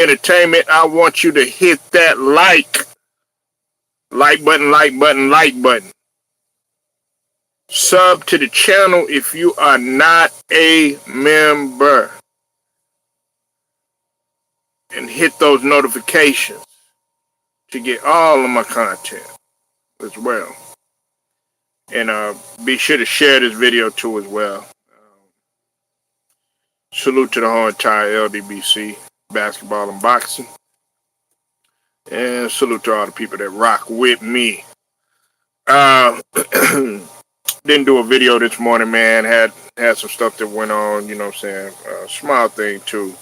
Entertainment, I want you to hit that like button, like button, like button. Sub to the channel if you are not a member. And hit those notifications to get all of my content as well. And be sure to share this video too as well. Salute to the whole entire LDBC, basketball and boxing. And salute to all the people that rock with me. Didn't do a video this morning, man. Had some stuff that went on, you know what I'm saying? Small thing too.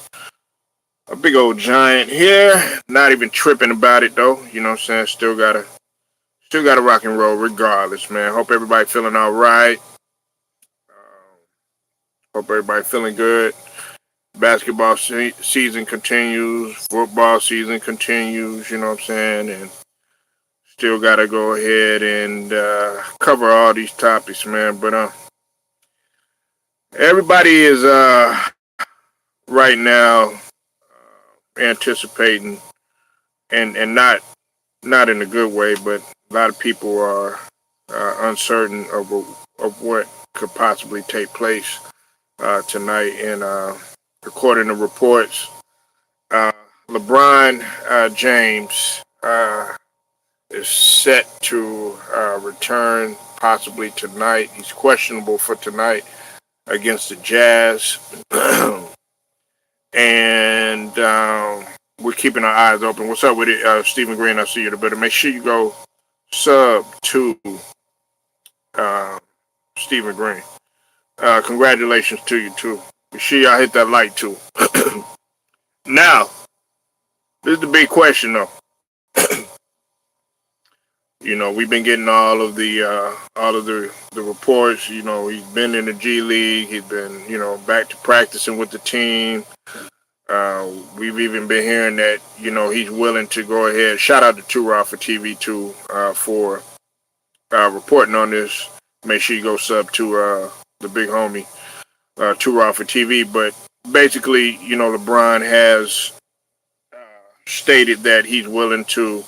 A big old giant here. Not even tripping about it though. You know what I'm saying? Still gotta rock and roll regardless, man. Hope everybody feeling all right. Hope everybody feeling good. Basketball season continues. Football season continues, you know what I'm saying? And still got to go ahead and cover all these topics, man. But everybody is right now anticipating, and not in a good way, but a lot of people are uncertain of what could possibly take place tonight. And according to reports, LeBron James is set to return possibly tonight. He's questionable for tonight against the Jazz. And we're keeping our eyes open. What's up with it, Stephen Green? I see you the better. Make sure you go sub to Stephen Green. Congratulations to you too. Be sure y'all hit that like too. Now, this is the big question though. You know, we've been getting all of the reports. You know, he's been in the G League. He's been, you know, back to practicing with the team. We've even been hearing that, you know, he's willing to go ahead. Shout out to Two for TV too for reporting on this. Make sure you go sub to the big homie Two for TV. But basically, you know, LeBron has stated that he's willing to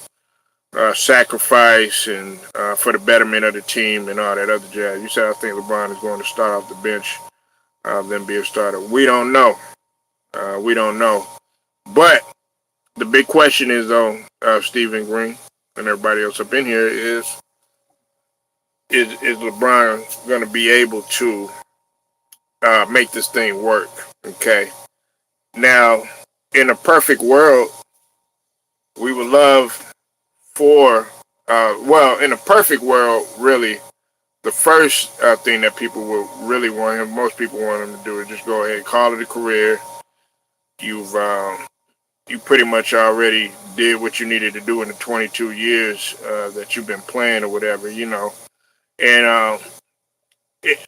sacrifice and for the betterment of the team and all that other jazz. You said I think LeBron is going to start off the bench, then be a starter. We don't know. We don't know. But the big question is, though, Stephen Green and everybody else up in here is LeBron going to be able to make this thing work? Okay. Now, in a perfect world, we would love for, in a perfect world, really, the first thing that people would really want him, most people want him to do is just go ahead and call it a career. You pretty much already did what you needed to do in the 22 years that you've been playing or whatever, you know. And I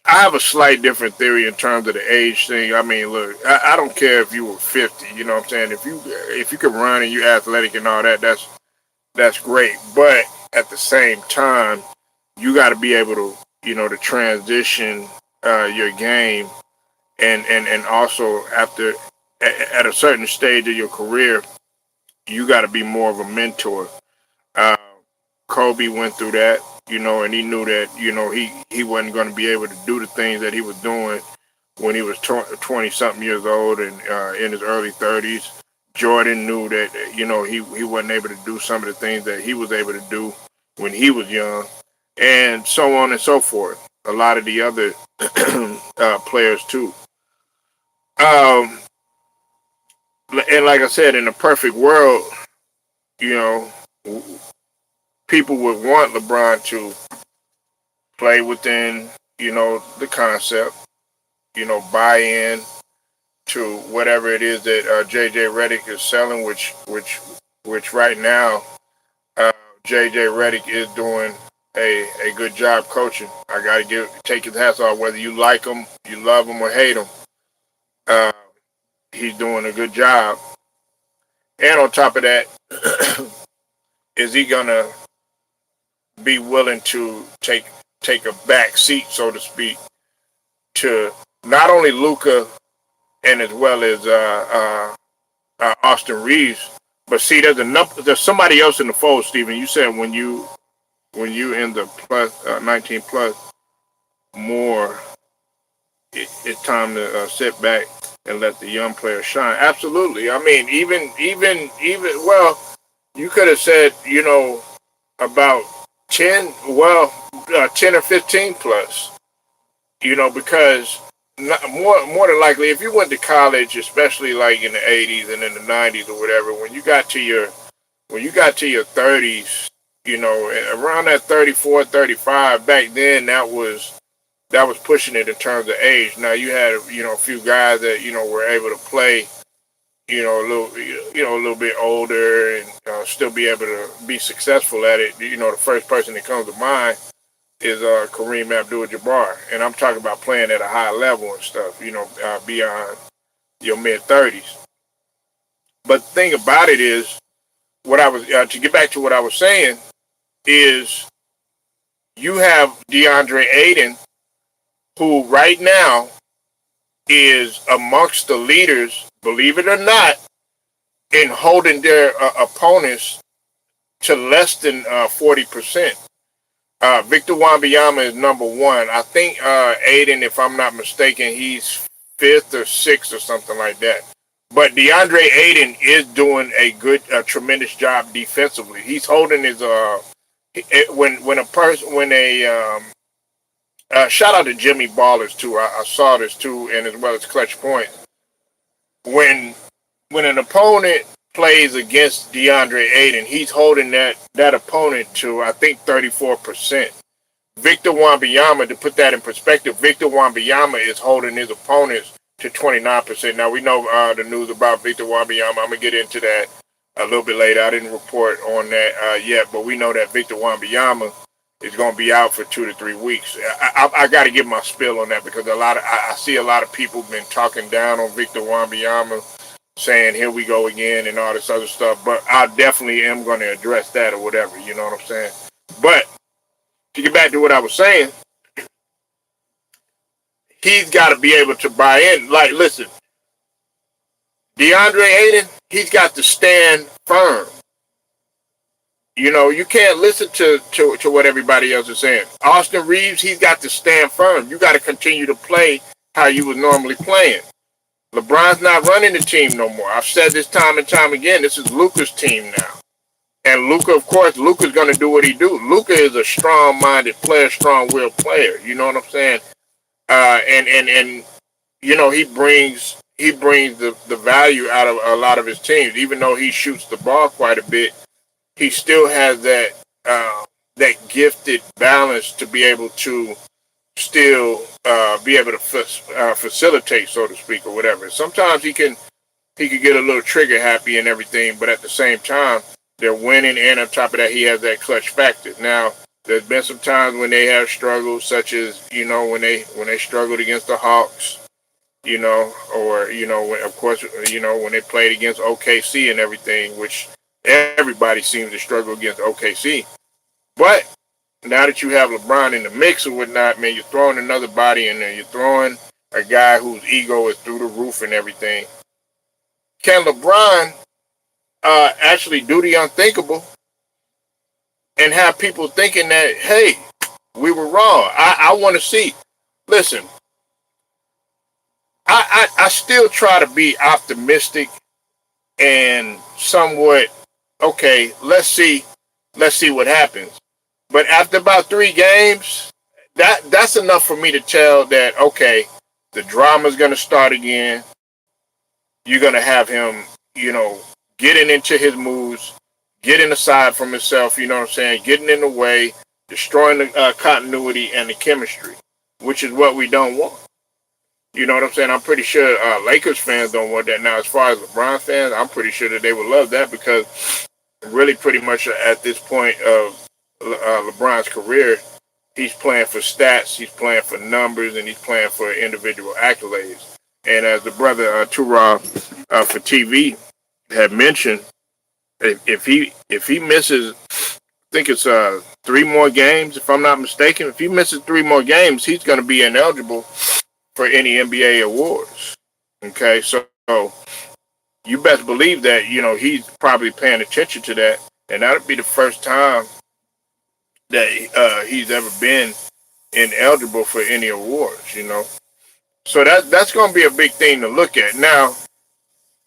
have a slight different theory in terms of the age thing. I mean, look, I don't care if you were 50, you know what I'm saying? If you can run and you're athletic and all that, that's great. But at the same time, you got to be able to, you know, to transition your game, and also at a certain stage of your career, you got to be more of a mentor. Uh, Kobe went through that, you know, and he knew that, you know, he wasn't going to be able to do the things that he was doing when he was 20-something years old and in his early 30s. Jordan knew that, you know, he wasn't able to do some of the things that he was able to do when he was young, and so on and so forth. A lot of the other players too. And like I said, in a perfect world, you know, people would want LeBron to play within, you know, the concept, you know, buy in to whatever it is that JJ Redick is selling, which right now JJ Redick is doing a good job coaching. I gotta take his hats off, whether you like him, you love him, or hate him. He's doing a good job. And on top of that, is he gonna be willing to take a back seat, so to speak, to not only Luka and as well as Austin Reeves. But see, there's somebody else in the fold, Stephen. You said when you in the plus 19 plus more, it's time to sit back and let the young players shine. Absolutely. I mean, even well, you could have said, about 10, well, 10 or 15 plus, because more than likely, if you went to college, especially like in the 80s and in the 90s or whatever, when you got to your 30s, around that 34, 35, back then that was pushing it in terms of age. Now you had a few guys that were able to play a little bit older and still be able to be successful at it. The first person that comes to mind is Kareem Abdul-Jabbar, and I'm talking about playing at a high level and stuff. Beyond your mid 30s. But the thing about it is, what I was to get back to what I was saying is, you have DeAndre Ayton, who right now is amongst the leaders, believe it or not, in holding their opponents to less than 40%. Victor Wembanyama is number one. I think Aiden, if I'm not mistaken, he's fifth or sixth or something like that. But DeAndre Ayton is doing a tremendous job defensively. He's holding his when a person when a shout out to Jimmy Ballers too. I saw this too, and as well as Clutch Point. When an opponent plays against DeAndre Ayton, he's holding that opponent to, I think, 34%. Victor Wembanyama, to put that in perspective, Victor Wembanyama is holding his opponents to 29%. Now, we know the news about Victor Wembanyama. I'm going to get into that a little bit later. I didn't report on that yet, but we know that Victor Wembanyama is going to be out for 2 to 3 weeks. I got to give my spill on that, because I see a lot of people been talking down on Victor Wembanyama, saying here we go again and all this other stuff. But I definitely am going to address that or whatever. You know what I'm saying? But to get back to what I was saying, he's got to be able to buy in. Like, listen, DeAndre Ayton, he's got to stand firm. You can't listen to what everybody else is saying. Austin Reeves, he's got to stand firm. You got to continue to play how you was normally playing. LeBron's not running the team no more. I've said this time and time again. This is Luka's team now. And Luka, of course, Luka's going to do what he do. Luka is a strong-minded player, strong-willed player. You know what I'm saying? And he brings the value out of a lot of his teams. Even though he shoots the ball quite a bit, he still has that gifted balance to be able to still be able to facilitate, so to speak, or whatever. Sometimes he could get a little trigger happy and everything, but at the same time, they're winning, and on top of that, he has that clutch factor. Now, there's been some times when they have struggles, such as when they struggled against the Hawks, or of course, when they played against OKC and everything, which everybody seems to struggle against OKC. But now that you have LeBron in the mix or whatnot, man, you're throwing another body in there. You're throwing a guy whose ego is through the roof and everything. Can LeBron actually do the unthinkable and have people thinking that, hey, we were wrong? I want to see. Listen, I still try to be optimistic and somewhat, okay, let's see what happens. But after about 3 games, that's enough for me to tell that, okay, the drama's going to start again. You're going to have him, getting into his moves, getting aside from himself, you know what I'm saying, getting in the way, destroying the continuity and the chemistry, which is what we don't want. You know what I'm saying? I'm pretty sure Lakers fans don't want that. Now, as far as LeBron fans, I'm pretty sure that they would love that, because really pretty much at this point of LeBron's career, he's playing for stats, he's playing for numbers, and he's playing for individual accolades. And as the brother Turab for TV had mentioned, if he misses, I think it's 3 more games, if I'm not mistaken. If he misses 3 more games, he's going to be ineligible for any NBA awards. Okay, so you best believe that, he's probably paying attention to that. And that'll be the first time that he's ever been ineligible for any awards. So that's going to be a big thing to look at. Now,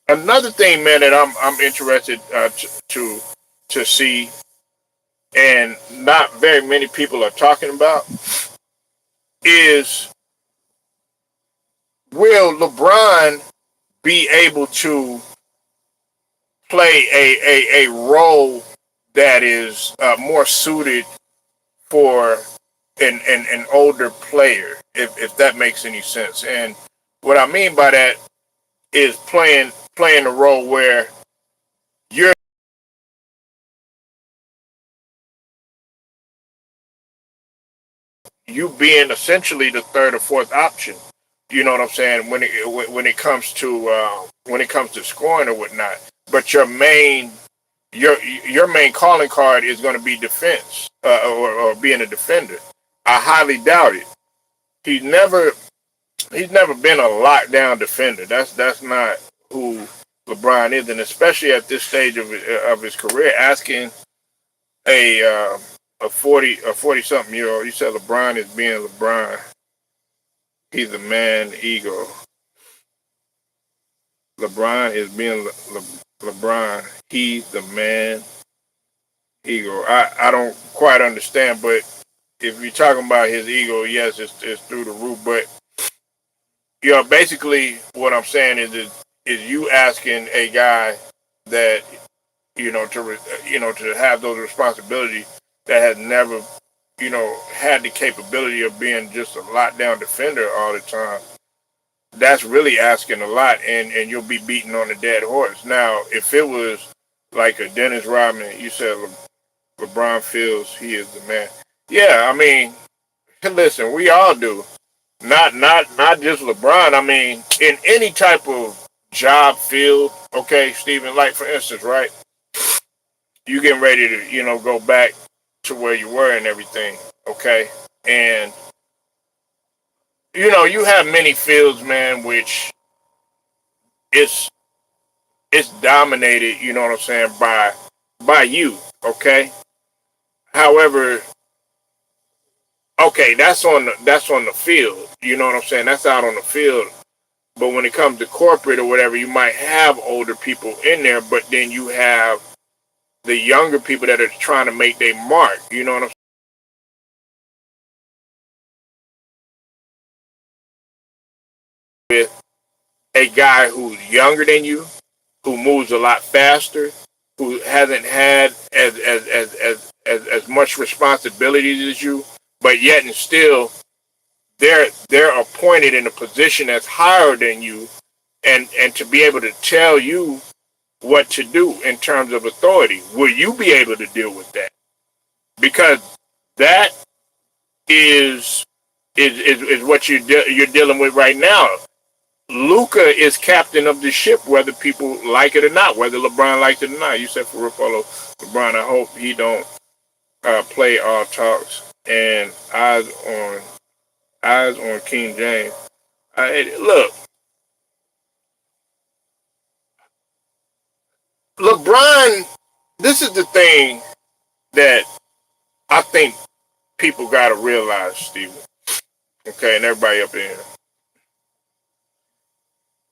another thing, man, that I'm interested to see, and not very many people are talking about, is will LeBron be able to play a role that is more suited for an older player, if that makes any sense. And what I mean by that is playing a role where you're you being essentially the third or fourth option. You know what I'm saying? When it comes to scoring or whatnot, but your main calling card is going to be defense, or being a defender. I highly doubt it. He's never he's never been a lockdown defender. That's not who LeBron is, and especially at this stage of his career, asking a a 40 something year old. You said LeBron is being LeBron. He's a man ego. LeBron is being LeBron. He's the man ego. I don't quite understand, but if you're talking about his ego, yes, it's through the roof. But basically, what I'm saying is you asking a guy that to have those responsibilities that has never had the capability of being just a lockdown defender all the time. That's really asking a lot, and you'll be beating on a dead horse. Now, if it was like a Dennis Rodman, you said LeBron feels he is the man. Yeah, I mean, listen, we all do. Not just LeBron. I mean, in any type of job field, okay, Stephen. Like for instance, right? You getting ready to go back to where you were and everything, okay? And you have many fields, man, which it's it's dominated. You know what I'm saying, by you, okay? However, okay, that's on the field. You know what I'm saying? That's out on the field. But when it comes to corporate or whatever, you might have older people in there, but then you have the younger people that are trying to make their mark. You know what I'm saying? With a guy who's younger than you, who moves a lot faster, who hasn't had as much responsibilities as you, but yet and still they're appointed in a position that's higher than you, and to be able to tell you what to do in terms of authority. Will you be able to deal with that? Because that is what you're dealing with right now. Luca is captain of the ship, whether people like it or not, whether LeBron likes it or not. You said for Ruffalo, LeBron, I hope he don't play all talks and eyes on King James. Look, LeBron. This is the thing that I think people got to realize, Steven. Okay, and everybody up in here.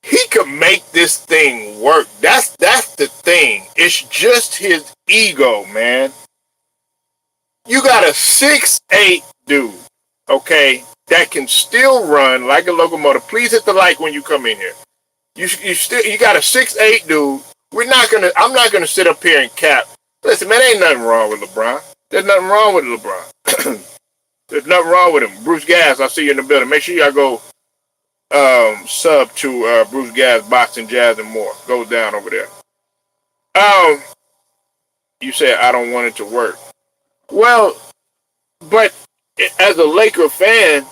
He could make this thing work. That's the thing. It's just his ego, man. You got a 6'8" dude, okay, that can still run like a locomotive. Please hit the like when you come in here. You got a 6'8" dude. I'm not gonna sit up here and cap. Listen, man, ain't nothing wrong with LeBron. There's nothing wrong with LeBron. There's nothing wrong with him. Bruce Gas, I see you in the building. Make sure y'all go sub to Bruce Gas Boxing Jazz and More. Goes down over there. Um, you said I don't want it to work. Well, but as a Laker fan,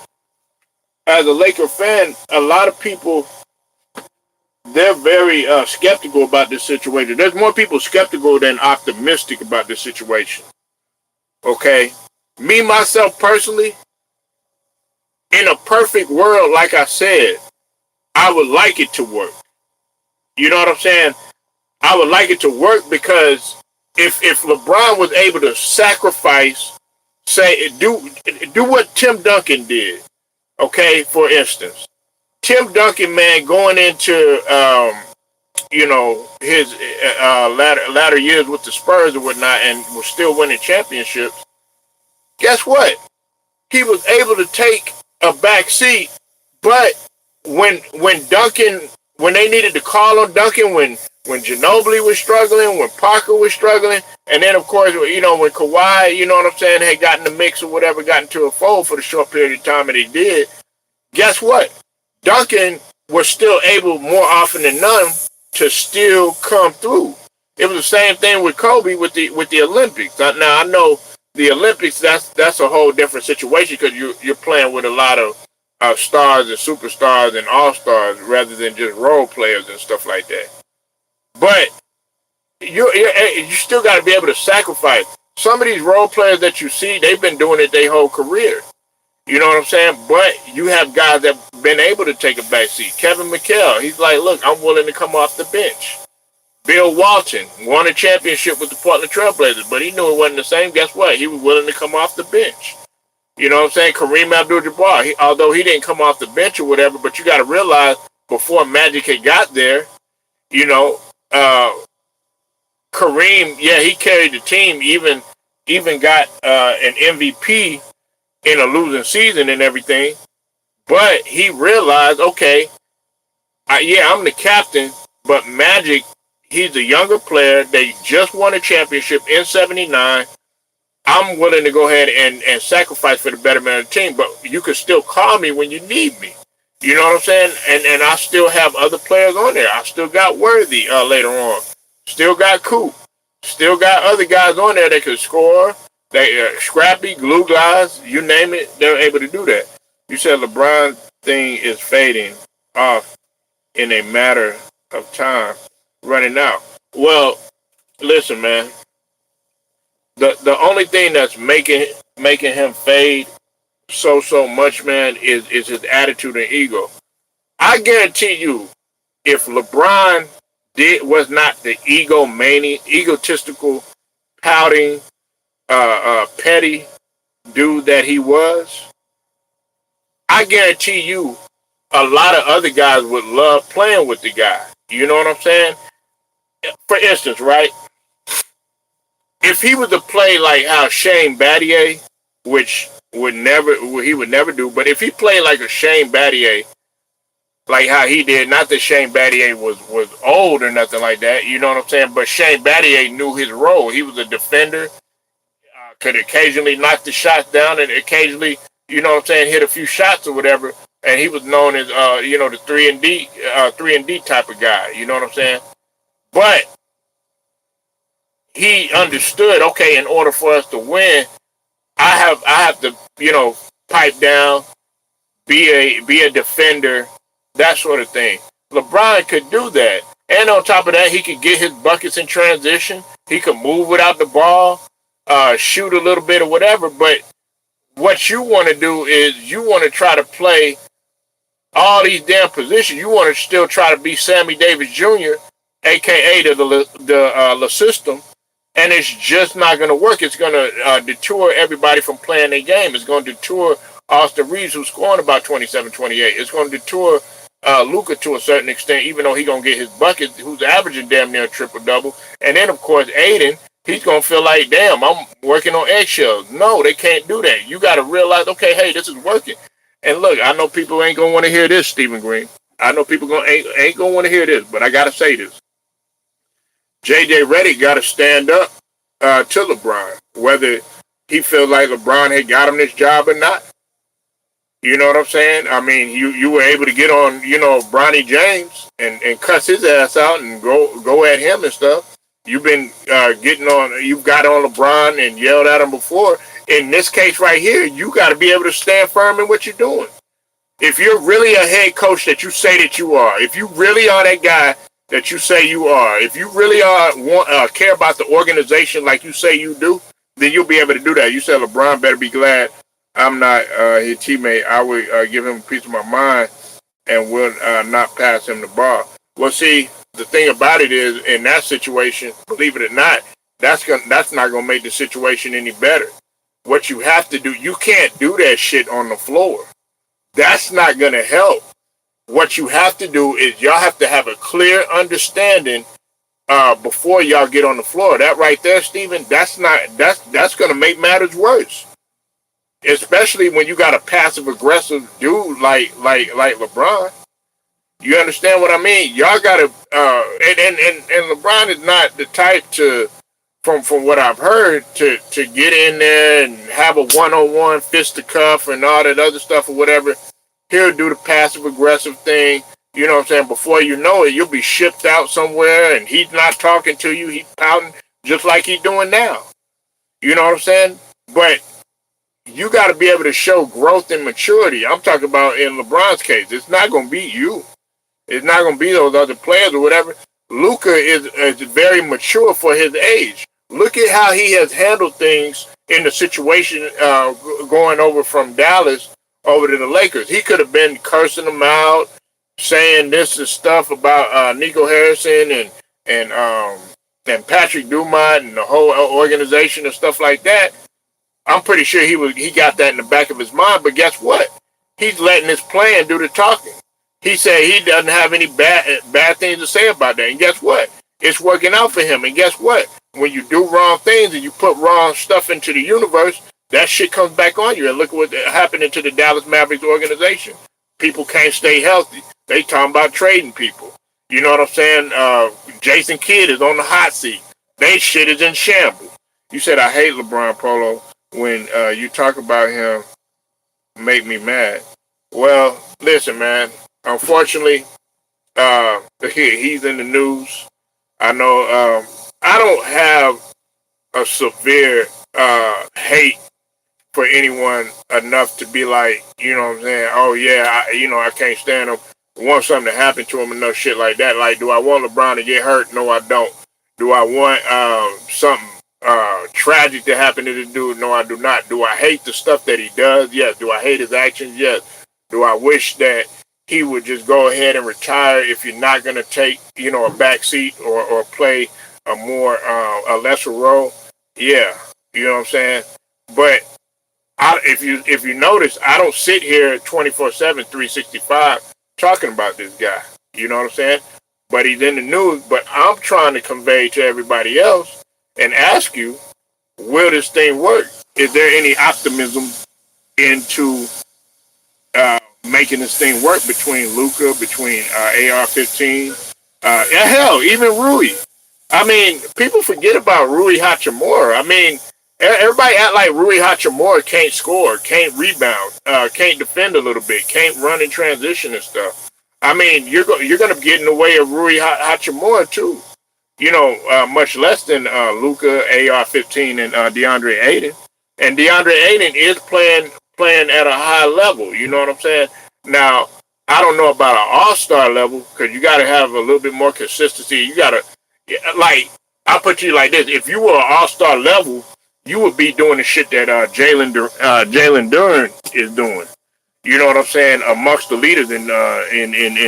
a lot of people they're very skeptical about this situation. There's more people skeptical than optimistic about this situation. Okay, me myself personally, in a perfect world, like I said, I would like it to work. You know what I'm saying? I would like it to work because if LeBron was able to sacrifice, say do what Tim Duncan did, okay, for instance, Tim Duncan, man, going into his latter years with the Spurs and whatnot, and was still winning championships. Guess what? He was able to take a back seat, but when they needed to call on Duncan, when Ginobili was struggling, when Parker was struggling, and then of course when Kawhi, you know what I'm saying, had gotten the mix or whatever, got into a fold for the short period of time that he did. Guess what? Duncan was still able more often than none to still come through. It was the same thing with Kobe with the Olympics. Now I know the Olympics, that's a whole different situation because you're playing with a lot of stars and superstars and all stars rather than just role players and stuff like that. But you still got to be able to sacrifice. Some of these role players that you see, they've been doing it their whole career. You know what I'm saying? But you have guys that have been able to take a back seat. Kevin McHale, he's like, look, I'm willing to come off the bench. Bill Walton won a championship with the Portland Trailblazers, but he knew it wasn't the same. Guess what? He was willing to come off the bench. You know what I'm saying? Kareem Abdul-Jabbar, although he didn't come off the bench or whatever, but you got to realize before Magic had got there, Kareem, yeah, he carried the team, even got an MVP in a losing season and everything. But he realized, okay, I'm the captain, but Magic, he's a younger player. They just won a championship in '79. I'm willing to go ahead and sacrifice for the betterment of the team, but you can still call me when you need me. You know what I'm saying? And I still have other players on there. I still got Worthy later on. Still got Coop. Still got other guys on there that could score. They scrappy, glue guys, you name it, they're able to do that. You said LeBron thing is fading off in a matter of time, running out. Well, listen, man. The only thing that's making him fade so much, man, is his attitude and ego. I guarantee you, if LeBron was not the egotistical, pouting, petty dude that he was, I guarantee you a lot of other guys would love playing with the guy. You know what I'm saying? For instance, right? If he was to play like how Shane Battier, which he would never do, but if he played like a Shane Battier, like how he did, not that Shane Battier was old or nothing like that, you know what I'm saying? But Shane Battier knew his role. He was a defender, could occasionally knock the shots down and occasionally, you know what I'm saying, hit a few shots or whatever. And he was known as, the 3 and D type of guy. You know what I'm saying? But he understood, okay, in order for us to win, I have to, pipe down, be a defender, that sort of thing. LeBron could do that. And on top of that, he could get his buckets in transition. He could move without the ball, shoot a little bit or whatever. But what you want to do is you want to try to play all these damn positions. You want to still try to be Sammy Davis Jr., a.k.a. the system. And it's just not going to work. It's going to detour everybody from playing their game. It's going to detour Austin Reeves, who's scoring about 27, 28. It's going to detour Luka to a certain extent, even though he's going to get his buckets, who's averaging damn near a triple-double. And then, of course, Aiden, he's going to feel like, damn, I'm working on eggshells. No, they can't do that. You got to realize, okay, hey, this is working. And look, I know people ain't going to want to hear this, Stephen Green. I know people ain't going to want to hear this, but I got to say this. J.J. Redick got to stand up to LeBron, whether he feels like LeBron had got him this job or not. You know what I'm saying? I mean, you were able to get on, Bronny James and cuss his ass out and go at him and stuff. You've been you've got on LeBron and yelled at him before. In this case right here, you got to be able to stand firm in what you're doing. If you're really a head coach that you say that you are, if you really are that guy that you say you are, if you really care about the organization like you say you do, then you'll be able to do that. You said LeBron better be glad I'm not his teammate. I would give him a piece of my mind and will not pass him the ball. Well, see, the thing about it is, in that situation, believe it or not, that's not gonna make the situation any better. What you have to do, you can't do that shit on the floor. That's not gonna help. What you have to do is y'all have to have a clear understanding before y'all get on the floor. That right there, Steven, that's gonna make matters worse. Especially when you got a passive aggressive dude like LeBron. You understand what I mean? Y'all gotta and LeBron is not the type to, from what I've heard, to get in there and have a one-on-one fisticuff and all that other stuff or whatever. He'll do the passive aggressive thing. You know what I'm saying? Before you know it, you'll be shipped out somewhere and he's not talking to you. He's pouting just like he's doing now. You know what I'm saying? But you got to be able to show growth and maturity. I'm talking about in LeBron's case. It's not going to be you. It's not going to be those other players or whatever. Luka is very mature for his age. Look at how he has handled things in the situation going over from Dallas over to the Lakers. He could have been cursing them out, saying this and stuff about Nico Harrison and Patrick Dumont and the whole organization and stuff like that. I'm pretty sure he got that in the back of his mind. But guess what? He's letting his plan do the talking. He said he doesn't have any bad things to say about that. And guess what? It's working out for him. And guess what? When you do wrong things and you put wrong stuff into the universe, that shit comes back on you. And look at what happened to the Dallas Mavericks organization. People can't stay healthy. They talking about trading people. You know what I'm saying? Jason Kidd is on the hot seat. They shit is in shambles. You said, I hate LeBron Polo. When you talk about him, make me mad. Well, listen, man. Unfortunately, he's in the news. I know I don't have a severe hate for anyone enough to be like, you know what I'm saying, oh yeah, I can't stand him. I want something to happen to him and no shit like that. Like, do I want LeBron to get hurt? No, I don't. Do I want something tragic to happen to this dude? No, I do not. Do I hate the stuff that he does? Yes. Do I hate his actions? Yes. Do I wish that he would just go ahead and retire if you're not going to take, a back seat or play a lesser role? Yeah. You know what I'm saying? But if you notice, I don't sit here 24/7, 365 talking about this guy. You know what I'm saying? But he's in the news. But I'm trying to convey to everybody else and ask you, will this thing work? Is there any optimism into making this thing work between Luka, between AR-15, hell, even Rui? I mean, people forget about Rui Hachimura. I mean, everybody act like Rui Hachimura can't score, can't rebound, can't defend a little bit, can't run in transition and stuff. I mean, you're going to get in the way of Rui Hachimura too. Much less than Luka, AR-15, and DeAndre Ayton. And DeAndre Ayton is playing at a high level. You know what I'm saying? Now, I don't know about an all-star level because you got to have a little bit more consistency. You got to, I'll put you like this. If you were an all-star level, you would be doing the shit that Jalen Duren is doing. You know what I'm saying? Amongst the leaders in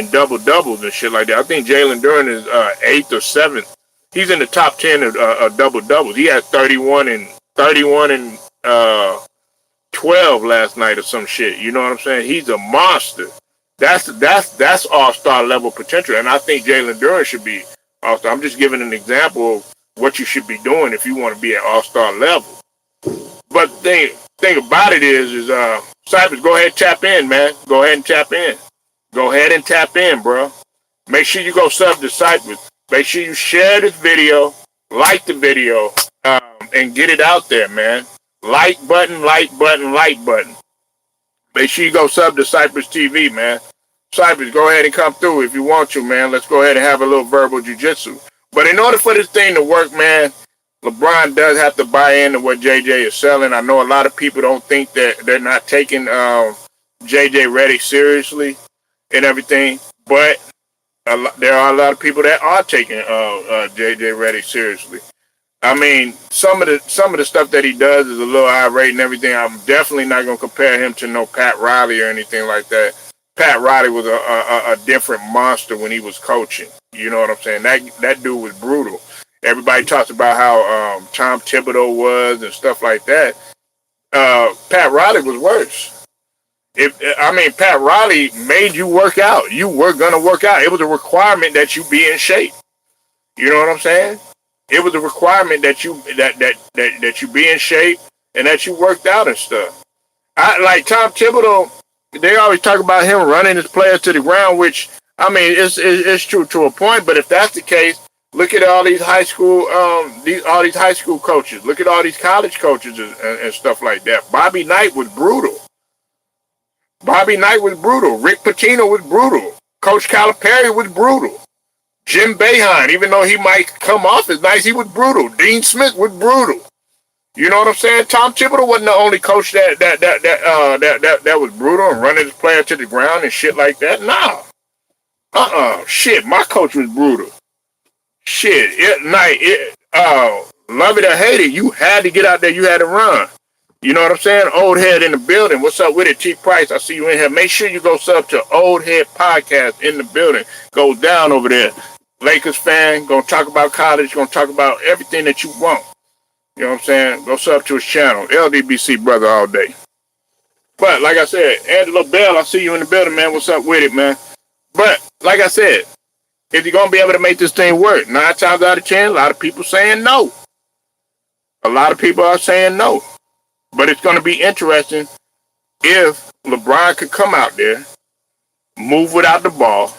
double doubles and shit like that. I think Jalen Duren is 8th or 7th. He's in the top 10 of double doubles. He had 31 and 12 last night or some shit. You know what I'm saying? He's a monster. That's all-star level potential, and I think Jalen Duren should be all-star. I'm just giving an example of what you should be doing if you want to be at all-star level. But the thing about it is Cypress, go ahead and tap in, man. Go ahead and tap in. Go ahead and tap in, bro. Make sure you go sub to Cypress. Make sure you share this video, like the video, and get it out there, man. Like button, like button, like button. Make sure you go sub to Cypress TV, man. Cypress, go ahead and come through if you want to, man. Let's go ahead and have a little verbal jiu-jitsu. But in order for this thing to work, man, LeBron does have to buy into what JJ is selling. I know a lot of people don't think that they're not taking JJ Redick seriously and everything, but there are a lot of people that are taking JJ Redick seriously. I mean, some of the stuff that he does is a little irate and everything. I'm definitely not gonna compare him to no Pat Riley or anything like that. Pat Riley was a different monster when he was coaching. You know what I'm saying? That dude was brutal. Everybody talks about how Tom Thibodeau was and stuff like that. Pat Riley was worse. Pat Riley made you work out. You were gonna work out. It was a requirement that you be in shape. You know what I'm saying? It was a requirement that that you be in shape and that you worked out and stuff. I like Tom Thibodeau. They always talk about him running his players to the ground, which I mean it's true to a point. But if that's the case, look at all these high school all these high school coaches. Look at all these college coaches and stuff like that. Bobby Knight was brutal. Bobby Knight was brutal. Rick Pitino was brutal. Coach Calipari was brutal. Jim Boeheim, even though he might come off as nice, he was brutal. Dean Smith was brutal. You know what I'm saying? Tom Thibodeau wasn't the only coach that was brutal and running his player to the ground and shit like that. Nah. Shit, my coach was brutal. Shit, love it or hate it, you had to get out there, you had to run. You know what I'm saying? Old Head in the building. What's up with it, T Price? I see you in here. Make sure you go sub to Old Head Podcast in the building. Go down over there. Lakers fan, gonna talk about college, gonna talk about everything that you want. You know what I'm saying? Go sub to his channel. LDBC brother all day. But like I said, Angelo Bell, I see you in the building, man. What's up with it, man? But like I said, if you're gonna be able to make this thing work, 9 times out of 10, a lot of people saying no. A lot of people are saying no. But it's gonna be interesting if LeBron could come out there, move without the ball,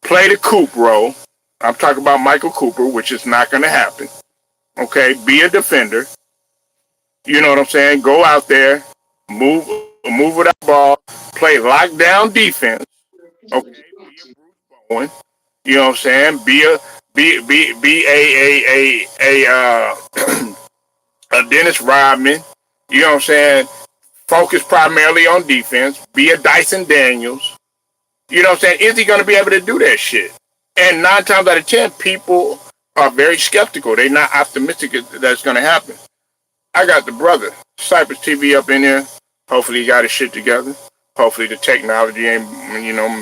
play the Coop role. I'm talking about Michael Cooper, which is not going to happen. Okay, be a defender. You know what I'm saying? Go out there, move without the ball, play lockdown defense. Okay, be a Bruce Bowen. You know what I'm saying? Be a Dennis Rodman. You know what I'm saying? Focus primarily on defense. Be a Dyson Daniels. You know what I'm saying? Is he going to be able to do that shit? And 9 times out of 10, people are very skeptical. They're not optimistic that's going to happen. I got the brother, Cypress TV, up in here. Hopefully he got his shit together. Hopefully the technology ain't,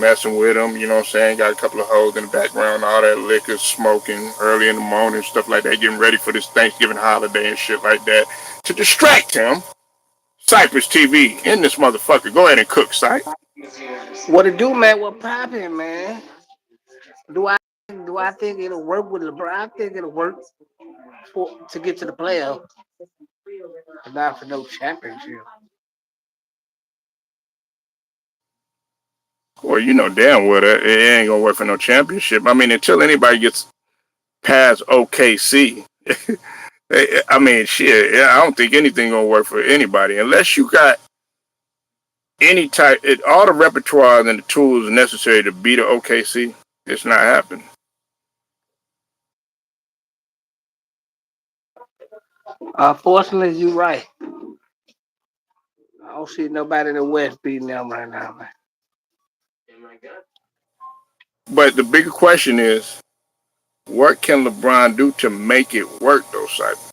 messing with him. You know what I'm saying? Got a couple of hoes in the background, all that liquor, smoking early in the morning, stuff like that, getting ready for this Thanksgiving holiday and shit like that. To distract him, Cypress TV in this motherfucker. Go ahead and cook, Cypress. What it do, man? What poppin', man? Do I do I think it'll work with LeBron? I think it'll work to get to the playoff, but not for no championship. Well, you know damn well that it ain't gonna work for no championship. I mean, until anybody gets past OKC, I mean, shit. I don't think anything gonna work for anybody unless you got any type, all the repertoire and the tools necessary to beat a OKC. It's not happening. Unfortunately, you're right. I don't see nobody in the West beating them right now, man. But the bigger question is, what can LeBron do to make it work, though, Cypher?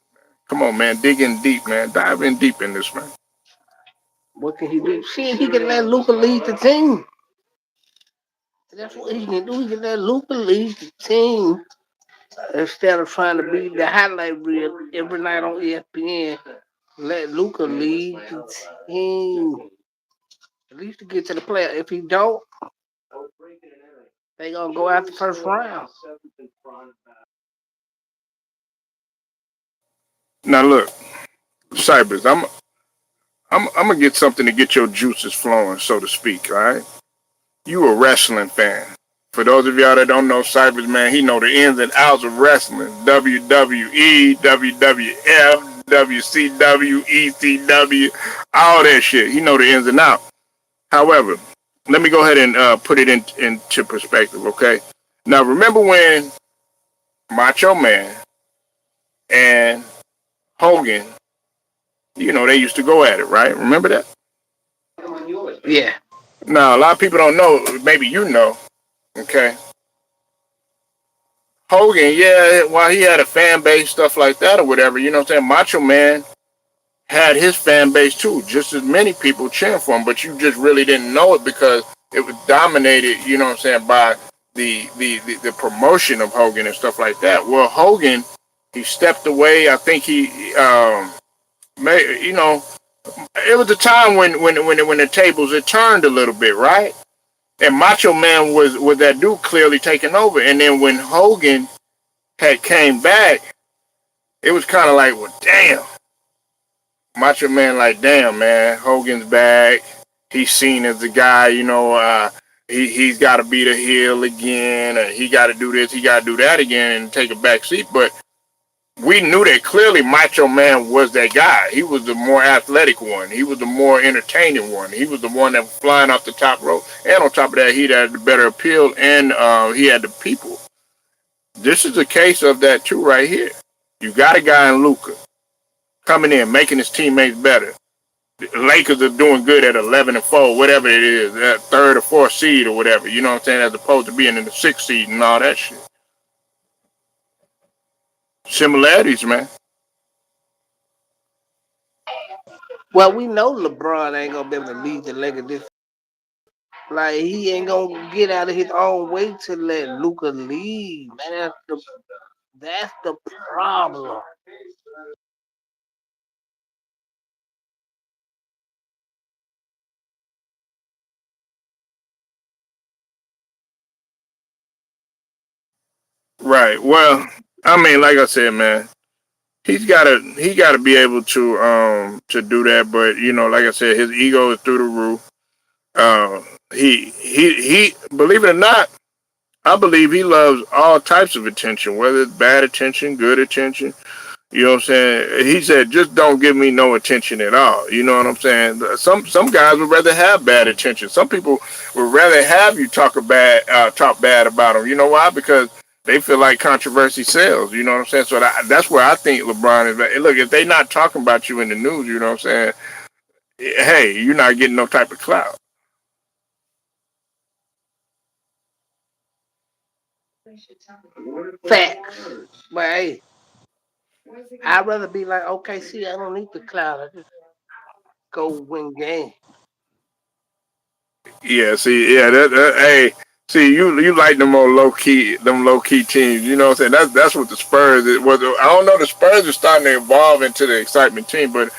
Come on, man. Dig in deep, man. Dive in deep in this, man. What can he do? Shit, he can let Luca lead the team. That's what he can do. He can let Luca lead the team instead of trying to be the highlight reel every night on ESPN. Let Luca lead the team. At least to get to the playoff. If he don't, they gonna go out the first round. Now, look, Cypress, I'm gonna get something to get your juices flowing, so to speak. All right, you a wrestling fan. For those of y'all that don't know Cypress, man, he know the ins and outs of wrestling. WWE, WWF, WCW, ECW, all that shit. He know the ins and outs. However, let me go ahead and put it into perspective, okay? Now, remember when Macho Man and Hogan, they used to go at it, right? Remember that? Yeah. Now, a lot of people don't know, maybe you know, okay? Hogan, yeah, while he had a fan base, stuff like that or whatever, you know what I'm saying? Macho Man had his fan base too, just as many people cheering for him, but you just really didn't know it because it was dominated, you know what I'm saying, by the promotion of Hogan and stuff like that. Well, Hogan, he stepped away. I think he may, it was the time when the tables had turned a little bit, right? And Macho Man was that dude clearly taking over. And then when Hogan had came back, it was kind of like, well, damn. Macho Man, like, damn, man, Hogan's back. He's seen as the guy, he's got to be the heel again. He got to do this, he got to do that again, and take a back seat. But we knew that clearly Macho Man was that guy. He was the more athletic one. He was the more entertaining one. He was the one that was flying off the top rope. And on top of that, he had the better appeal, and he had the people. This is a case of that too, right here. You got a guy in Luca coming in, making his teammates better. The Lakers are doing good at 11-4, whatever it is, that third or fourth seed or whatever. You know what I'm saying? As opposed to being in the sixth seed and all that shit. Similarities, man. Well, we know LeBron ain't gonna be able to lead the Lakers this. Like he ain't gonna get out of his own way to let Luca lead. Man, that's the problem. Right. Well, I mean, like I said, man, he gotta be able to do that. But like I said, his ego is through the roof. Uh, he believe it or not, I believe he loves all types of attention, whether it's bad attention, good attention. You know what I'm saying? He said, just don't give me no attention at all. You know what I'm saying? Some guys would rather have bad attention. Some people would rather have you talk bad about them. You know why? Because they feel like controversy sells. You know what I'm saying? So that's where I think LeBron is. Look, if they not talking about you in the news, you know what I'm saying? Hey, you're not getting no type of clout. Facts. But hey, I'd rather be like, okay, see, I don't need the cloud. I just go win game. Yeah, see, yeah, hey, see, you like them low key teams. You know what I'm saying? That's what the Spurs is. Well, I don't know. The Spurs are starting to evolve into the excitement team, but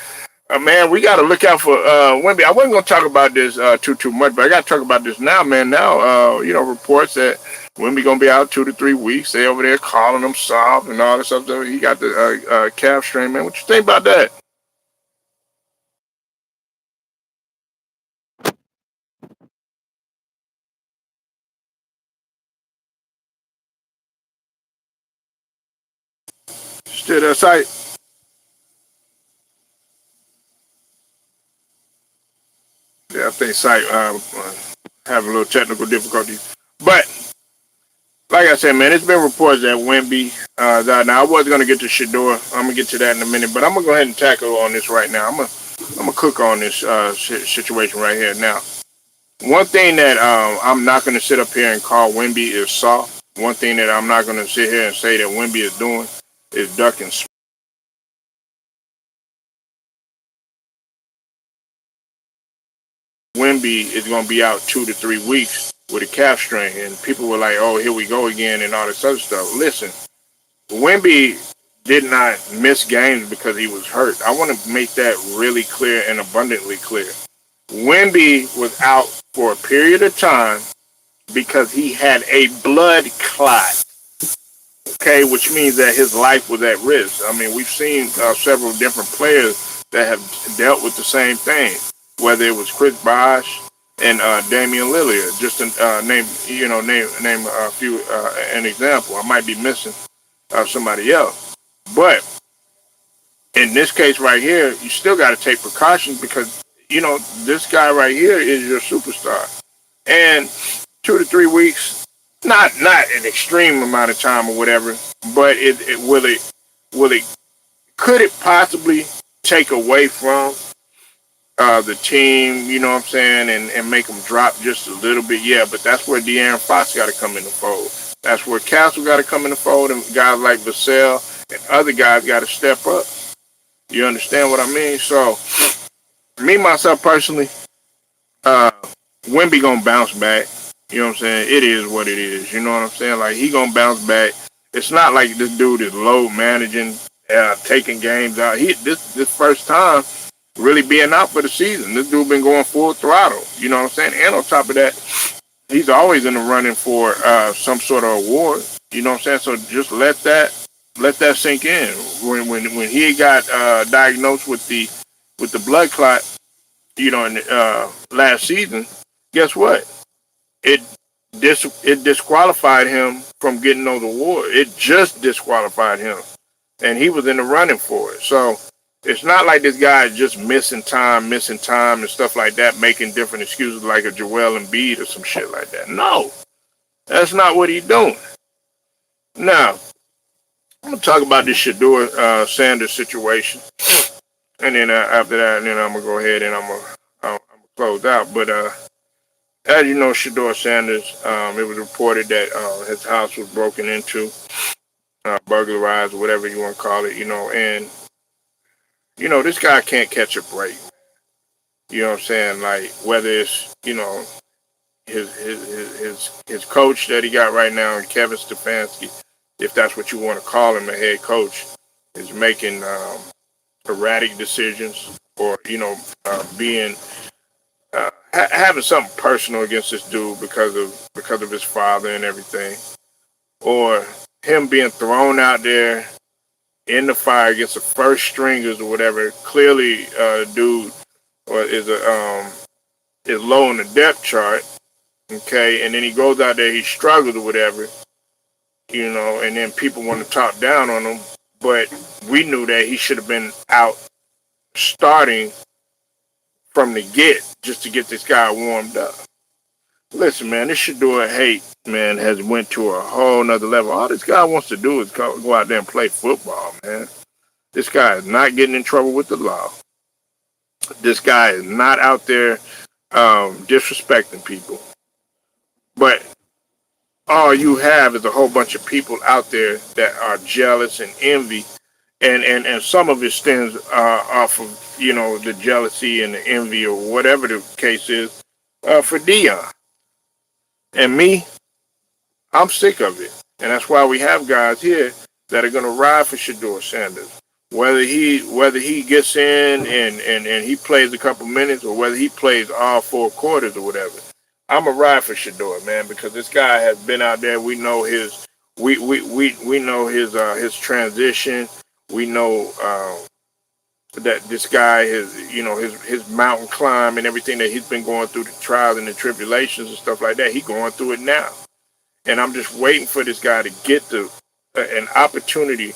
man, we got to look out for Wemby. I wasn't gonna talk about this too much, but I got to talk about this now, man. Now, reports that Wemby gonna be out 2 to 3 weeks. They over there calling him soft and all this stuff. So he got the calf strain, man. What you think about that? Still that site? Yeah, I think site having a little technical difficulties, but like I said, man, it's been reports that Wemby now I was gonna get to Sheduer. I'm gonna get to that in a minute, but I'm gonna go ahead and tackle on this right now. I'm gonna cook on this situation right here now. One thing that I'm not gonna sit up here and call Wemby is soft. One thing that I'm not gonna sit here and say that Wemby is doing is ducking. Wemby is gonna be out 2 to 3 weeks with a calf strain, and people were like, "Oh, here we go again," and all this other stuff. Listen, Wemby did not miss games because he was hurt. I want to make that really clear and abundantly clear. Wemby was out for a period of time because he had a blood clot, okay, which means that his life was at risk. I mean, we've seen several different players that have dealt with the same thing, whether it was Chris Bosh and Damian Lillard, just to name a few an example. I might be missing somebody else, but in this case right here, you still got to take precautions because this guy right here is your superstar, and 2 to 3 weeks, not an extreme amount of time or whatever, but it could it possibly take away from the team, you know what I'm saying, and make them drop just a little bit? Yeah, but that's where De'Aaron Fox got to come in the fold. That's where Castle got to come in the fold, and guys like Vassell and other guys got to step up. You understand what I mean? So, me myself personally, uh, Wimby gonna bounce back. You know what I'm saying? It is what it is. You know what I'm saying? Like he gonna bounce back. It's not like this dude is low managing, taking games out. This first time really being out for the season. This dude been going full throttle. You know what I'm saying? And on top of that, he's always in the running for some sort of award. You know what I'm saying? So just let that sink in. When he got diagnosed with the blood clot, in last season, guess what? It it disqualified him from getting those awards. It just disqualified him, and he was in the running for it. So it's not like this guy is just missing time, and stuff like that, making different excuses like a Joel Embiid or some shit like that. No, that's not what he's doing. Now I'm gonna talk about this Sheduer Sanders situation, and then after that, and then I'm gonna go ahead and I'm gonna close out. But as you know, Sheduer Sanders, it was reported that his house was broken into, burglarized, whatever you want to call it. And this guy can't catch a break. You know what I'm saying? Like whether it's his coach that he got right now, and Kevin Stefanski, if that's what you want to call him, a head coach, is making erratic decisions, or being having something personal against this dude because of his father and everything, or him being thrown out there in the fire against the first stringers or whatever. Clearly, dude or is low on the depth chart. Okay, and then he goes out there, he struggles or whatever, and then people want to talk down on him. But we knew that he should have been out starting from the get just to get this guy warmed up. Listen, man, this Shedeur hate, man, has went to a whole nother level. All this guy wants to do is go out there and play football, man. This guy is not getting in trouble with the law. This guy is not out there disrespecting people. But all you have is a whole bunch of people out there that are jealous and envy, and some of it stems off of the jealousy and the envy or whatever the case is for Dion. And me, I'm sick of it, and that's why we have guys here that are going to ride for Sheduer Sanders. Whether he gets in and he plays a couple minutes, or whether he plays all 4 quarters or whatever, I'm a ride for Sheduer, man, because this guy has been out there. We know we know his transition. We know that this guy is, his mountain climb and everything that he's been going through, the trials and the tribulations and stuff like that. He's going through it now, and I'm just waiting for this guy to get an opportunity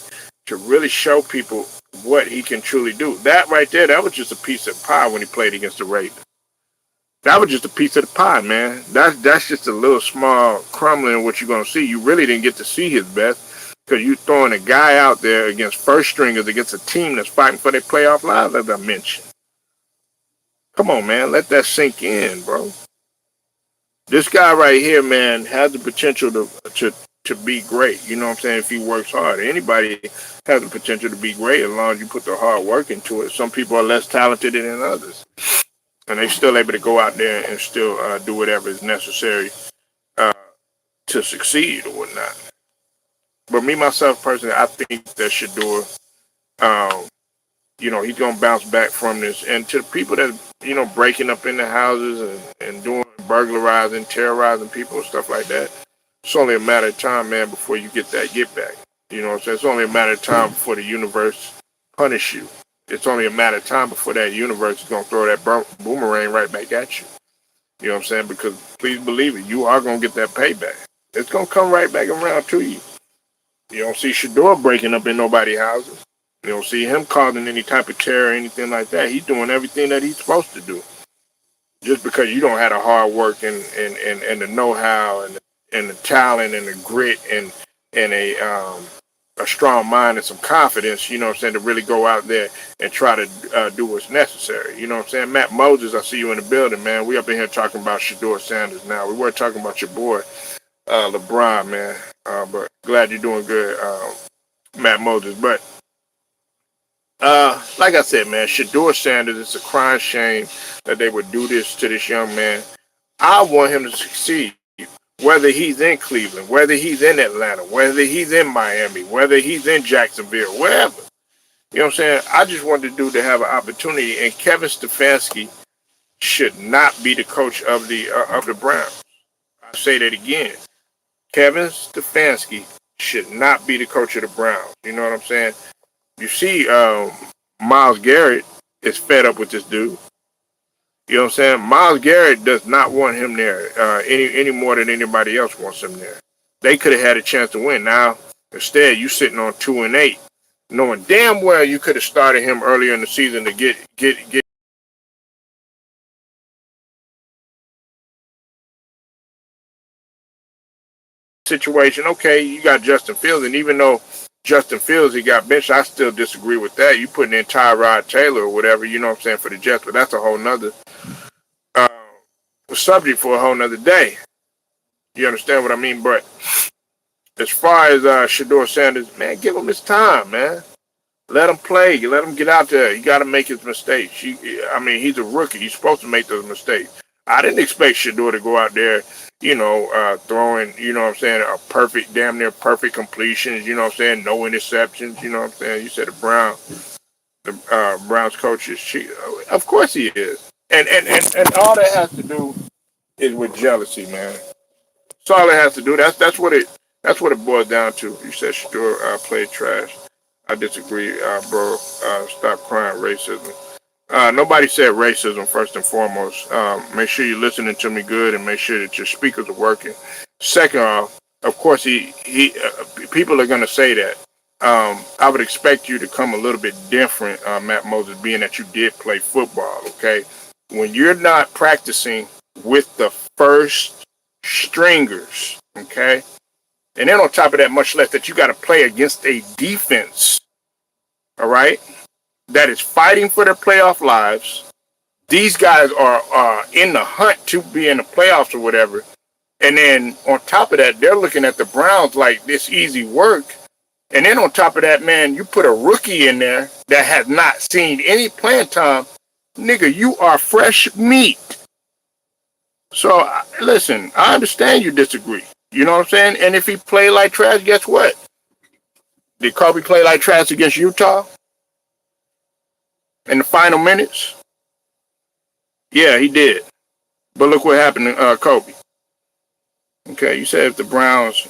to really show people what he can truly do. That right there, that was just a piece of pie when he played against the Ravens. That was just a piece of the pie, man. That's just a little small crumbling of what you're gonna see. You really didn't get to see his best because you throwing a guy out there against first stringers against a team that's fighting for their playoff lives, as I mentioned. Come on, man, let that sink in, bro. This guy right here, man, has the potential to be great. You know what I'm saying? If he works hard, anybody has the potential to be great as long as you put the hard work into it. Some people are less talented than others, and they're still able to go out there and still do whatever is necessary uh, to succeed or whatnot. But me myself personally, I think that Sheduer, um, he's gonna bounce back from this. And to the people that breaking up in the houses and doing burglarizing, terrorizing people and stuff like that, it's only a matter of time, man, before you get that get back. You know what I'm saying? It's only a matter of time before the universe punish you. It's only a matter of time before that universe is gonna throw that boomerang right back at you. You know what I'm saying? Because please believe it, you are gonna get that payback. It's gonna come right back around to you. You don't see Sheduer breaking up in nobody's houses. You don't see him causing any type of terror or anything like that. He's doing everything that he's supposed to do. Just because you don't have the hard work and the know-how and the talent and the grit and a strong mind and some confidence, you know what I'm saying, to really go out there and try to do what's necessary. You know what I'm saying? Matt Moses, I see you in the building, man. We up in here talking about Sheduer Sanders now. We were talking about your boy, Lebron, man. But glad you're doing good, Matt Moses. But like I said, man, Sheduer Sanders, it's a crying shame that they would do this to this young man. I want him to succeed. whether he's in Cleveland, whether he's in Atlanta, whether he's in Miami, whether he's in Jacksonville, wherever. You know what I'm saying? I just want the dude to have an opportunity, and Kevin Stefanski should not be the coach of the Browns. I say that again. Kevin Stefanski should not be the coach of the Browns. You know what I'm saying? You see, Myles Garrett is fed up with this dude. You know what I'm saying? Myles Garrett does not want him there any more than anybody else wants him there. They could have had a chance to win. Now, instead, you sitting on 2-8, knowing damn well you could have started him earlier in the season to get situation. Okay, you got Justin Fields, and even though Justin Fields he got benched, I still disagree with that. You putting in Tyrod Taylor or whatever, you know what I'm saying, for the Jets, but that's a whole nother uh, subject for a whole nother day. You understand what I mean? But as far as Sheduer Sanders, man, give him his time, man. Let him play. Let him get out there. He got to make his mistakes. I mean, he's a rookie. He's supposed to make those mistakes. I didn't expect Sheduer to go out there, throwing, you know what I'm saying, a perfect, damn near perfect completions, you know what I'm saying, no interceptions, you know what I'm saying. You said the Browns coach is cheat. Of course he is. And all that has to do is with jealousy, man. That's all it has to do. That's what it boils down to. You said Sheduer played trash. I disagree, bro. Stop crying racism. Nobody said racism first and foremost. Make sure you're listening to me good and make sure that your speakers are working. Second off, of course, people are going to say that. I would expect you to come a little bit different, Matt Moses, being that you did play football, okay? When you're not practicing with the first stringers, okay? And then on top of that, much less that you got to play against a defense, all right, that is fighting for their playoff lives. These guys are in the hunt to be in the playoffs or whatever. And then on top of that, they're looking at the Browns like this easy work. And then on top of that, man, you put a rookie in there that has not seen any playing time. Nigga, you are fresh meat. So, listen, I understand you disagree. You know what I'm saying? And if he played like trash, guess what? Did Kobe play like trash against Utah in the final minutes? Yeah, he did. But look what happened to Kobe. Okay, you said if the Browns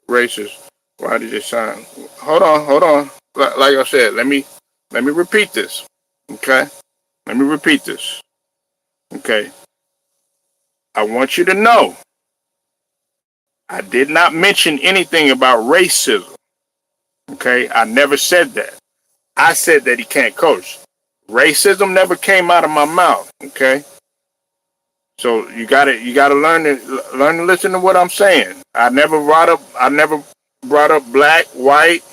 racist, why did they sign? Hold on. Like I said, let me repeat this. Okay, let me repeat this. Okay, I want you to know I did not mention anything about racism. Okay, I never said that. I said that he can't coach. Racism never came out of my mouth. Okay, so you gotta learn to listen to what I'm saying. I never brought up black, white,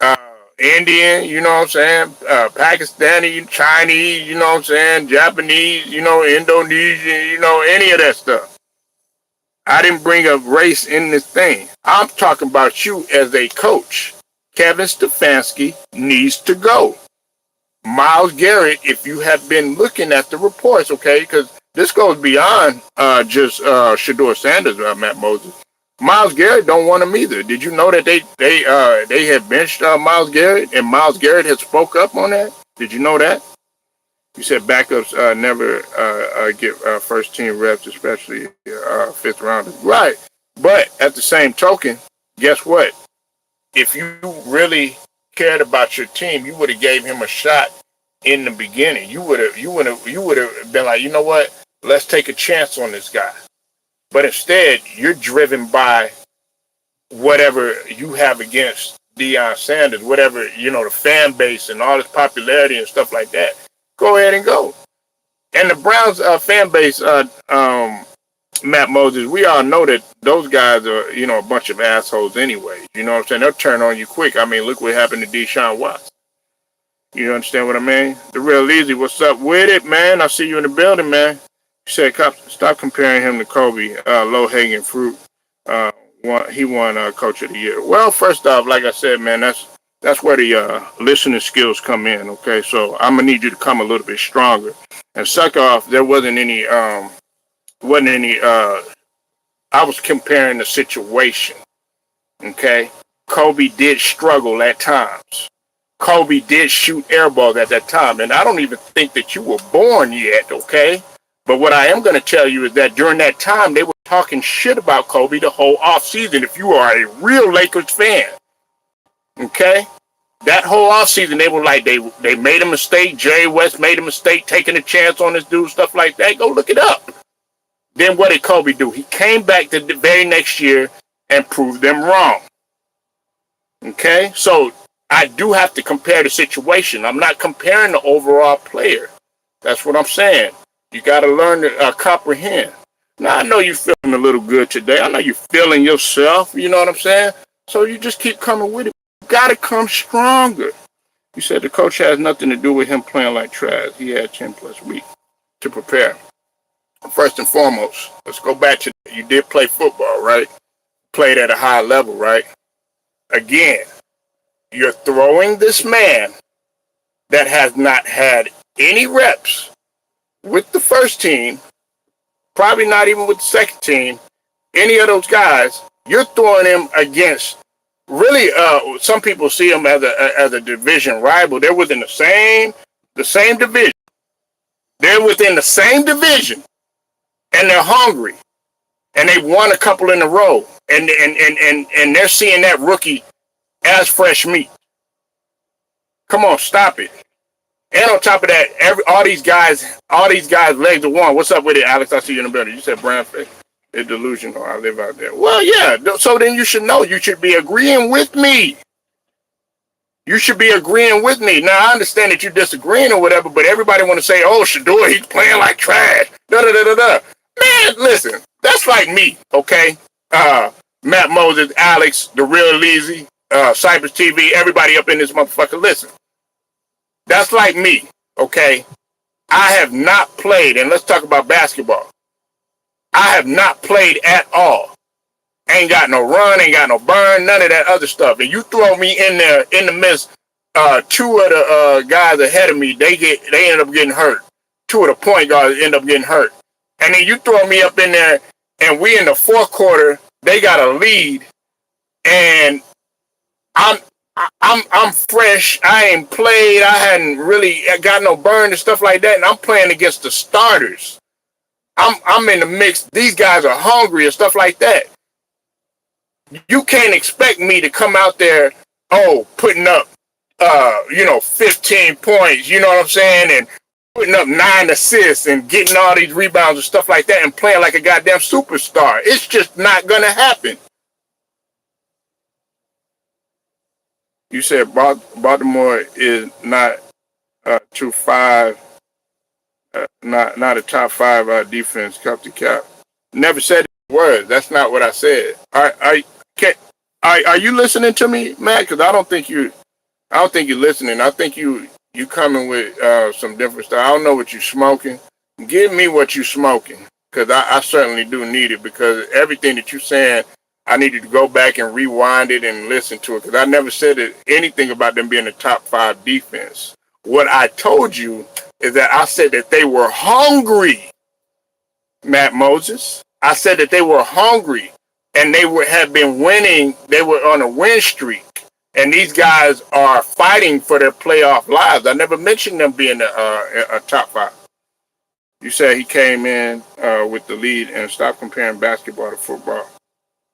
uh, Indian, you know what I'm saying, Pakistani, Chinese, you know what I'm saying, Japanese, Indonesian, any of that stuff. I didn't bring up race in this thing. I'm talking about you as a coach. Kevin Stefanski needs to go. Myles Garrett, if you have been looking at the reports, okay, because this goes beyond just Sheduer Sanders, Matt Moses. Myles Garrett don't want him either. Did you know that they had benched Myles Garrett and Myles Garrett had spoke up on that? Did you know that? You said backups never get first team reps, especially fifth rounders. Right. But at the same token, guess what? If you really cared about your team, you would have gave him a shot in the beginning. You would have been like, you know what? Let's take a chance on this guy. But instead, you're driven by whatever you have against Deion Sanders, whatever, the fan base and all his popularity and stuff like that. Go ahead and go. And the Browns fan base, Matt Moses, we all know that those guys are, a bunch of assholes anyway. You know what I'm saying? They'll turn on you quick. I mean, look what happened to Deshaun Watson. You understand what I mean? The real easy, what's up with it, man? I see you in the building, man. You said, stop comparing him to Kobe, low-hanging fruit. Uh, he won Coach of the Year. Well, first off, like I said, man, that's where the listening skills come in, okay? So I'm going to need you to come a little bit stronger. And second off, there wasn't any I was comparing the situation. Okay, Kobe did struggle at times. Kobe did shoot air balls at that time, and I don't even think that you were born yet. Okay, but what I am going to tell you is that during that time, they were talking shit about Kobe the whole offseason. If you are a real Lakers fan, okay, that whole offseason, they were like, they made a mistake. Jerry West made a mistake taking a chance on this dude, stuff like that. Go look it up. Then what did Kobe do? He came back the very next year and proved them wrong. Okay? So I do have to compare the situation. I'm not comparing the overall player. That's what I'm saying. You got to learn to comprehend. Now, I know you're feeling a little good today. I know you're feeling yourself. You know what I'm saying? So you just keep coming with it. You got to come stronger. You said the coach has nothing to do with him playing like trash. He had 10 plus weeks to prepare. First and foremost, let's go back to you did play football, right? Played at a high level, right? Again, you're throwing this man that has not had any reps with the first team, probably not even with the second team, any of those guys. You're throwing him against really. Some people see him as a division rival. They're within the same division. They're within the same division, and they're hungry, and they won a couple in a row, and they're seeing that rookie as fresh meat. Come on, stop it. And on top of that, all these guys' legs are warm. What's up with it, Alex? I see you in the building. You said brown face. It's delusional. I live out there. Well, yeah. So then you should know. You should be agreeing with me. You should be agreeing with me. Now, I understand that you're disagreeing or whatever, but everybody want to say, oh, Sheduer, he's playing like trash. Da-da-da-da-da. Man, listen. That's like me, okay? Matt Moses, Alex, The Real Leezy, Cypress TV, everybody up in this motherfucker. Listen. That's like me, okay? I have not played, and let's talk about basketball. I have not played at all. Ain't got no run, ain't got no burn, none of that other stuff. And you throw me in there in the midst, two of the guys ahead of me, they end up getting hurt. Two of the point guards end up getting hurt. And then you throw me up in there, and we in the fourth quarter, they got a lead, and I'm fresh. I ain't played. I hadn't really got no burn and stuff like that. And I'm playing against the starters. I'm in the mix. These guys are hungry and stuff like that. You can't expect me to come out there, putting up, 15 points. You know what I'm saying? And putting up 9 assists and getting all these rebounds and stuff like that and playing like a goddamn superstar. It's just not gonna happen. You said Baltimore is not to 5, not a top 5 defense, cup to cap. Never said words. That's not what I said. Are you listening to me, Matt? Because I don't think you're listening. I think you coming with some different stuff. I don't know what you're smoking. Give me what you're smoking, because I certainly do need it. Because everything that you're saying, I needed to go back and rewind it and listen to it, because I never said anything about them being a top 5 defense. What I told you is that I said that they were hungry, Matt Moses. I said that they were hungry, and had been winning. They were on a win streak, and these guys are fighting for their playoff lives. I never mentioned them being a top 5. You said he came in with the lead, and stop comparing basketball to football.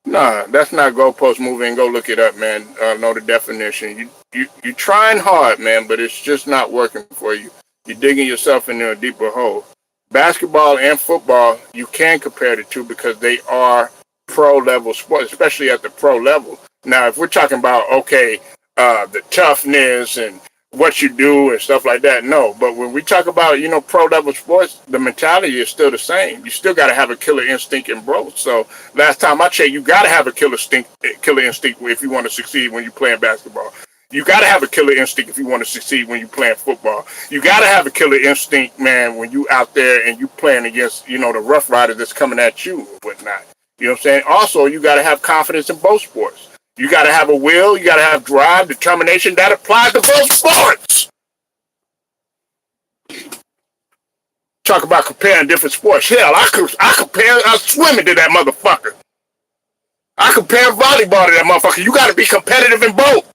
Nah, that's not goalpost moving. Go look it up, man. Know the definition. You're trying hard, man, but it's just not working for you. You're digging yourself into a deeper hole. Basketball and football, you can compare the two because they are pro-level sports, especially at the pro level. Now, if we're talking about, the toughness and what you do and stuff like that, no. But when we talk about, pro-level sports, the mentality is still the same. You still got to have a killer instinct in both. So last time I checked, you got to have a killer instinct if you want to succeed when you're playing basketball. You got to have a killer instinct if you want to succeed when you're playing football. You got to have a killer instinct, man, when you out there and you playing against, the Rough Rider that's coming at you and whatnot. You know what I'm saying? Also, you got to have confidence in both sports. You got to have a will. You got to have drive, determination. That applies to both sports. Talk about comparing different sports. Hell, I compare swimming to that motherfucker. I compare volleyball to that motherfucker. You got to be competitive in both.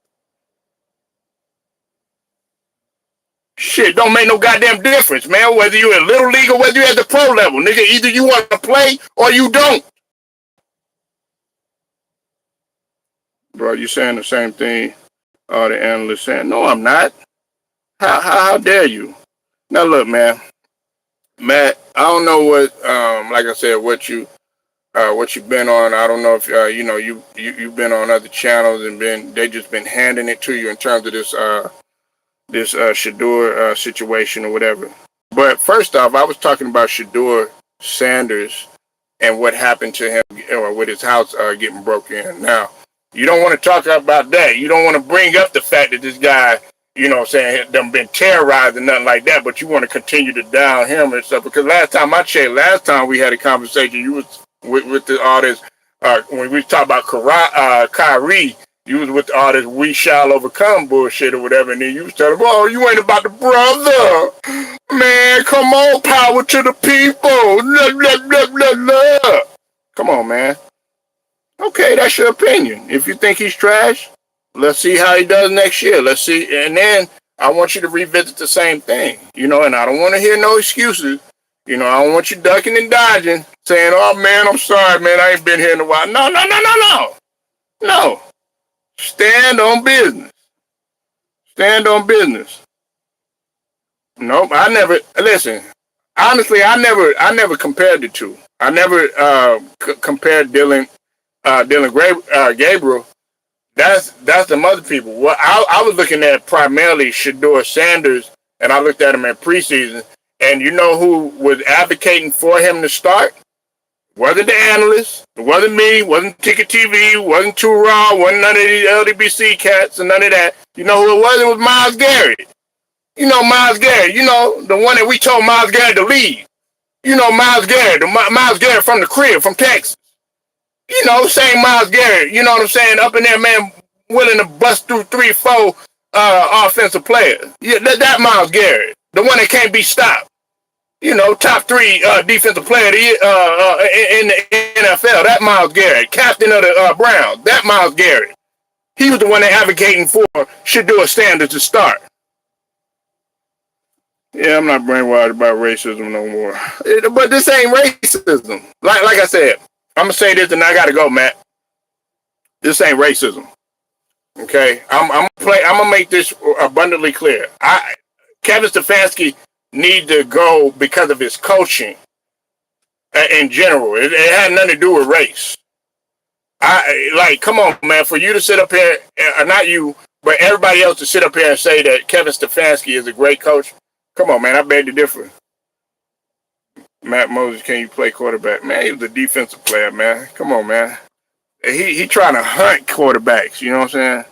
Shit, don't make no goddamn difference, man. Whether you're in little league or whether you're at the pro level, nigga. Either you want to play or you don't. Bro, you saying the same thing all the analysts saying. No, I'm not. How dare you? Now look, man. Matt, I don't know what, like I said, what you've been on. I don't know if you've been on other channels and they just been handing it to you in terms of this Sheduer situation or whatever. But first off, I was talking about Sheduer Sanders and what happened to him with his house getting broken in. Now, you don't want to talk about that. You don't want to bring up the fact that this guy, you know what I'm saying, done been terrorized and nothing like that, but you want to continue to down him and stuff. Because last time we had a conversation, you was with all this, when we talked about Kyrie, you was with all this "we shall overcome" bullshit or whatever, and then you was telling him, "Oh, you ain't about the brother, man. Come on, power to the people." Blah, blah, blah, blah, blah. Come on, man. Okay, that's your opinion. If you think he's trash, let's see how he does next year. Let's see, and then I want you to revisit the same thing, you know. And I don't want to hear no excuses. You know, I don't want you ducking and dodging, saying, "Oh man, I'm sorry, man. I ain't been here in a while." No, no, no, no, no, no. Stand on business. Stand on business. Nope, I never listen. Honestly, I never compared the two. I never compared Gabriel. That's the other people. Well, I was looking at primarily Sheduer Sanders, and I looked at him in preseason. And you know who was advocating for him to start? Wasn't the analysts, it wasn't me, wasn't Ticket TV, wasn't Too Raw, wasn't none of these LDBC cats and none of that. You know who it was? It was Myles Garrett. You know Myles Garrett. You know, the one that we told Myles Garrett to leave. You know Myles Garrett, Myles Garrett from the crib, from Texas. You know, same Myles Garrett. You know what I'm saying? Up in there, man, willing to bust through 3-4 offensive players. Yeah, that Myles Garrett, the one that can't be stopped. You know, top 3 defensive player in the NFL. That Myles Garrett, captain of the Browns. That Myles Garrett. He was the one that advocating for Sheduer Sanders to start. Yeah, I'm not brainwashed about racism no more. But this ain't racism. Like I said, I'm gonna say this and I gotta go, Matt. This ain't racism. Okay, I'm gonna make this abundantly clear. Kevin Stefanski need to go because of his coaching in general. It had nothing to do with race. Come on, man, for you to sit up here, not you, but everybody else to sit up here and say that Kevin Stefanski is a great coach. Come on, man, I beg to differ. Matt Moses, can you play quarterback? Man, he was a defensive player, man. Come on, man. He trying to hunt quarterbacks, you know what I'm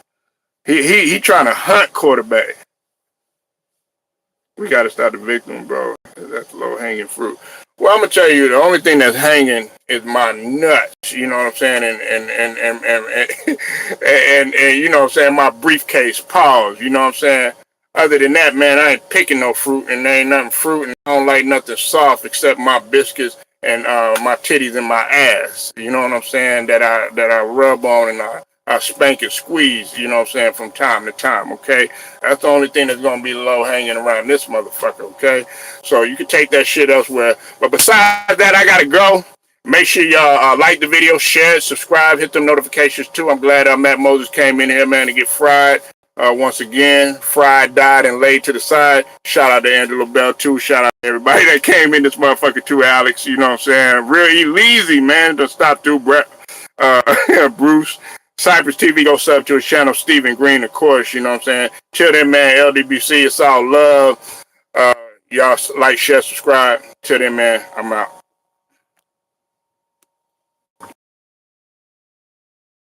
saying? He trying to hunt quarterbacks. We got to stop the victim, bro. That's low hanging fruit. Well, I'm gonna tell you, the only thing that's hanging is my nuts. You know what I'm saying? And you know what I'm saying? My briefcase. Pause. You know what I'm saying? Other than that, man, I ain't picking no fruit, and there ain't nothing fruit, and I don't like nothing soft except my biscuits and my titties and my ass. You know what I'm saying? That I rub on and I spank and squeeze, you know what I'm saying, from time to time, okay? That's the only thing that's going to be low hanging around this motherfucker, okay? So you can take that shit elsewhere. But besides that, I got to go. Make sure y'all like the video, share it, subscribe, hit the notifications too. I'm glad Matt Moses came in here, man, to get fried. Once again, fried, died, and laid to the side. Shout out to Angela Bell too. Shout out to everybody that came in this motherfucker too, Alex. You know what I'm saying? Real easy, man. Don't stop through, Bruce. Cypress TV, go sub to his channel, Stephen Green, of course, you know what I'm saying? Till then, man, LDBC, it's all love. Y'all like, share, subscribe. Till then, man, I'm out.